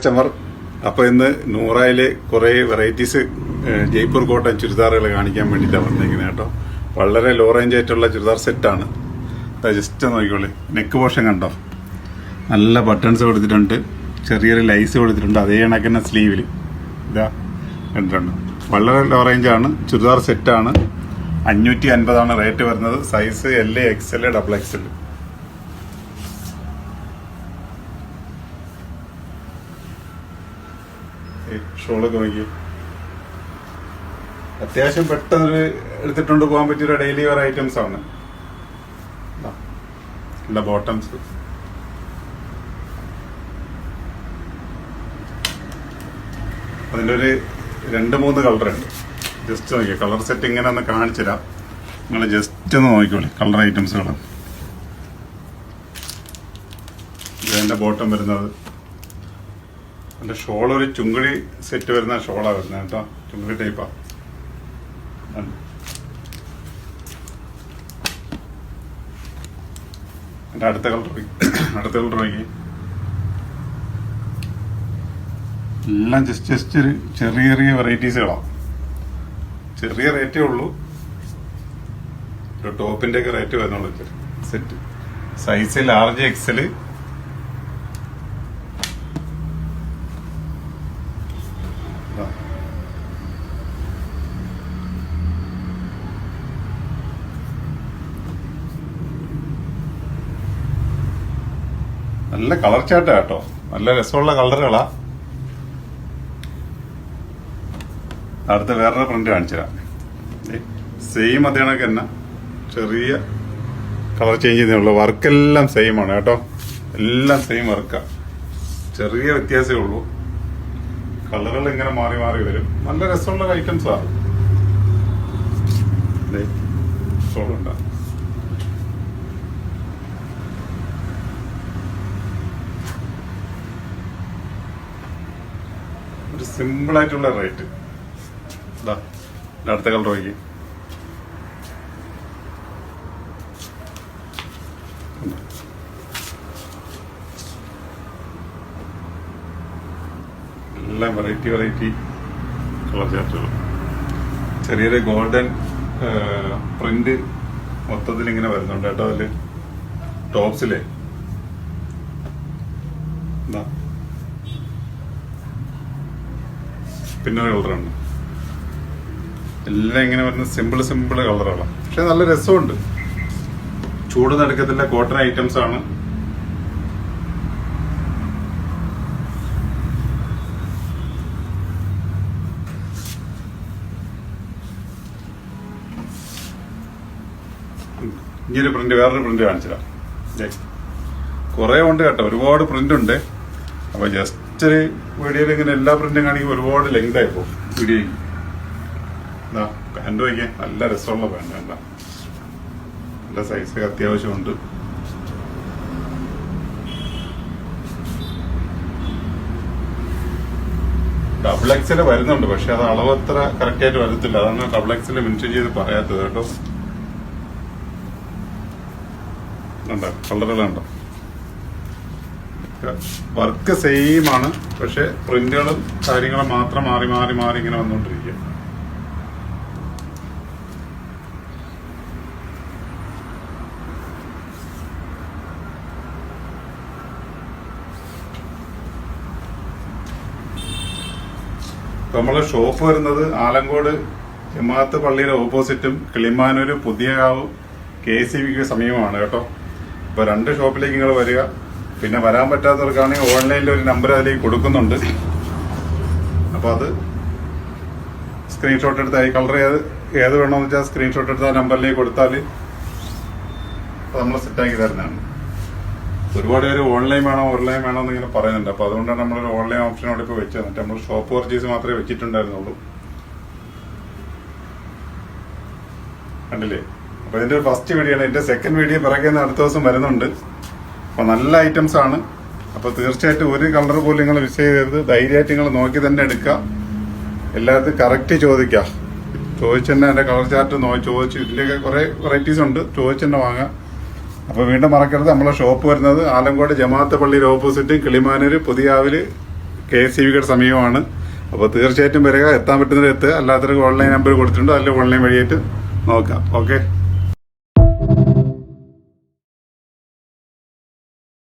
Customer. അപ്പോൾ ഇന്ന് നൂറായിലെ കുറേ വെറൈറ്റീസ് ജയ്പൂർ കോട്ടൺ ചുരിദാറുകൾ കാണിക്കാൻ വേണ്ടിയിട്ടാണ് വന്നിരിക്കുന്നത് കേട്ടോ. വളരെ ലോ റേഞ്ച് ആയിട്ടുള്ള ചുരിദാർ സെറ്റാണ്. ജസ്റ്റ് നോക്കിക്കോളി, നെക്ക് പോർഷൻ കണ്ടോ, നല്ല ബട്ടൺസ് കൊടുത്തിട്ടുണ്ട്, ചെറിയൊരു ലൈസ് കൊടുത്തിട്ടുണ്ട്, അതേ കണക്കുന്ന സ്ലീവിൽ ഇതാ കണ്ടിട്ടുണ്ട്. വളരെ ലോ റേഞ്ചാണ്, ചുരിദാർ സെറ്റാണ്. 550 റേറ്റ് വരുന്നത്. Size L, XL, XXL. ഷോളൊക്കെ നോക്കി അത്യാവശ്യം പെട്ടെന്ന് എടുത്തിട്ടുണ്ട് പോകാൻ പറ്റിയൊരു ഡെയിലി വെയർ ഐറ്റംസ് ആണ്. നല്ല ബോട്ടംസ്, അതിൻ്റെ ഒരു 2-3 കളറുണ്ട്. ജസ്റ്റ് നോക്കിയോ, കളർ സെറ്റ് ഇങ്ങനെ ഒന്ന് കാണിച്ചു തരാം. നിങ്ങൾ ജസ്റ്റ് ഒന്ന് നോക്കിക്കോളി കളർ ഐറ്റംസുകൾ. ഇതിൻ്റെ ബോട്ടം വരുന്നത് എൻ്റെ ഷോൾ ഒരു ചുങ്കിടി സെറ്റ് വരുന്ന ഷോളാണ് വരുന്നത് കേട്ടോ. ചുങ്കിടി ടൈപ്പാ. എൻ്റെ അടുത്ത കളർ നോക്കി, എല്ലാം ജസ്റ്റ് ഒരു ചെറിയ വെറൈറ്റീസുകളാണ്. ചെറിയ റേറ്റേ ഉള്ളൂ, ഒരു ടോപ്പിന്റെ ഒക്കെ റേറ്റ് വരുന്നുള്ളൂ. Set size large, XL. നല്ല കളർ ചാട്ടാ കേട്ടോ, നല്ല രസമുള്ള കളറുകളാ. അടുത്ത വേറൊരു പ്രിന്റ് കാണിച്ചു തരാം. സെയിം അതേ കണക്ക് തന്നെ, ചെറിയ കളർ ചേഞ്ച് ചെയ്യുന്നുള്ളൂ. വർക്കെല്ലാം സെയിം ആണ് കേട്ടോ, എല്ലാം സെയിം വർക്കാ, ചെറിയ വ്യത്യാസമേ ഉള്ളൂ. കളറുകൾ ഇങ്ങനെ മാറി വരും. നല്ല രസമുള്ള ഐറ്റംസാണ്. ഷോളുണ്ടാ, ഒരു സിമ്പിൾ ആയിട്ടുള്ള റേറ്റ്. അടുത്ത കളർ നോക്കി, എല്ലാം വെറൈറ്റി കളർ ചാർട്ടുകൾ. ചെറിയൊരു ഗോൾഡൻ പ്രിന്റ് മൊത്തത്തിൽ ഇങ്ങനെ വരുന്നുണ്ട് കേട്ടോ. അതില് ടോപ്സിലെ പിന്നെ ഒരു കളറുണ്ട്. എല്ലാം ഇങ്ങനെ വരുന്ന സിമ്പിൾ കളറുകളാണ്, പക്ഷെ നല്ല രസമുണ്ട്. ചൂട് നടക്കത്തില്ല, കോട്ടൺ ഐറ്റംസ് ആണ്. ഇനിയൊരു പ്രിന്റ്, വേറൊരു പ്രിന്റ് കാണിച്ചിടാം. കുറെ ഉണ്ട് കേട്ടോ, ഒരുപാട് പ്രിന്റ് ഉണ്ട്. അപ്പൊ ജസ്റ്റ് വീഡിയോയിൽ ഇങ്ങനെ എല്ലാ പ്രിന്റും കാണിക്കുമ്പോൾ ഒരുപാട് ലെങ്ത് ആയിപ്പോ വീഡിയോയ്ക്ക്. പാൻറ് വയ്ക്കാൻ നല്ല രസമുള്ള പാൻറ് വേണ്ട, നല്ല സൈസ് അത്യാവശ്യമുണ്ട്. XXL വരുന്നുണ്ട്, പക്ഷെ അത് അളവ് അത്ര കറക്റ്റ് ആയിട്ട് വരത്തില്ല. അതാണ് XXL മെൻഷൻ ചെയ്ത് പറയാത്തത് കേട്ടോ. ഉണ്ടോ കളറുകളുണ്ടോ, വർക്ക് സെയിം ആണ്, പക്ഷെ പ്രിന്റുകളും കാര്യങ്ങളും മാത്രം മാറി ഇങ്ങനെ വന്നുകൊണ്ടിരിക്കുക. നമ്മളെ ഷോപ്പ് വരുന്നത് ആലങ്കോട് ജമാഅത്ത് പള്ളിയുടെ ഓപ്പോസിറ്റും കിളിമാനൂര് പുതിയകാവ് KCBക്ക് സമീപമാണ് കേട്ടോ. ഇപ്പൊ 2 ഷോപ്പിലേക്ക് നിങ്ങൾ വരിക. പിന്നെ വരാൻ പറ്റാത്തവർക്കാണെങ്കിൽ ഓൺലൈനിൽ ഒരു നമ്പർ അതിലേക്ക് കൊടുക്കുന്നുണ്ട്. അപ്പൊ അത് സ്ക്രീൻഷോട്ട് എടുത്ത്, ഈ കളർ ഏത് വേണമെന്ന് വെച്ചാൽ സ്ക്രീൻഷോട്ട് എടുത്ത് ആ നമ്പറിലേക്ക് കൊടുത്താൽ നമ്മൾ സെറ്റാക്കി തരുന്നതാണ്. ഒരുപാട് പേര് ഓൺലൈൻ വേണോ എന്ന് ഇങ്ങനെ പറയുന്നുണ്ട്. അപ്പൊ അതുകൊണ്ടാണ് നമ്മളൊരു ഓൺലൈൻ ഓപ്ഷൻ അവിടെ ഇപ്പോൾ വെച്ച് തന്നിട്ട് നമ്മൾ ഷോപ്പ് പർച്ചേസ് മാത്രമേ വെച്ചിട്ടുണ്ടായിരുന്നുള്ളൂ. കണ്ടില്ലേ? അപ്പൊ ഇതിന്റെ ഫസ്റ്റ് വീഡിയോ ആണ്. ഇതിന്റെ സെക്കൻഡ് വീഡിയോ പിറകെ അടുത്ത ദിവസം വരുന്നുണ്ട്. അപ്പൊ നല്ല ഐറ്റംസ് ആണ്. അപ്പൊ തീർച്ചയായിട്ടും ഒരു കളർ പോലും നിങ്ങൾ മിസ് ചെയ്യരുത്. ധൈര്യമായിട്ട് നിങ്ങൾ നോക്കി തന്നെ എടുക്കുക. എല്ലാവർക്കും കറക്റ്റ് ചോദിക്കുക. ചോദിച്ചെന്നെ എന്റെ കളർ ചാർട്ട് ചോദിച്ചു. ഇതിലൊക്കെ കുറെ വെറൈറ്റീസ് ഉണ്ട്, ചോദിച്ചെന്നെ വാങ്ങാം. അപ്പൊ വീണ്ടും മറക്കരുത്, നമ്മളെ ഷോപ്പ് വരുന്നത് ആലങ്കോട് ജമാഅത്ത് പള്ളിയുടെ ഓപ്പോസിറ്റ് കിളിമാനൂര് പുതിയാവില് KSCBയുടെ സമീപമാണ്. അപ്പോൾ തീർച്ചയായിട്ടും വരിക, എത്താൻ പറ്റുന്നവർ എത്തുക, അല്ലാത്തവർക്ക് ഓൺലൈൻ നമ്പർ കൊടുത്തിട്ടുണ്ട്, അല്ലെങ്കിൽ ഓൺലൈൻ വഴിയായിട്ട് നോക്കാം. ഓക്കെ.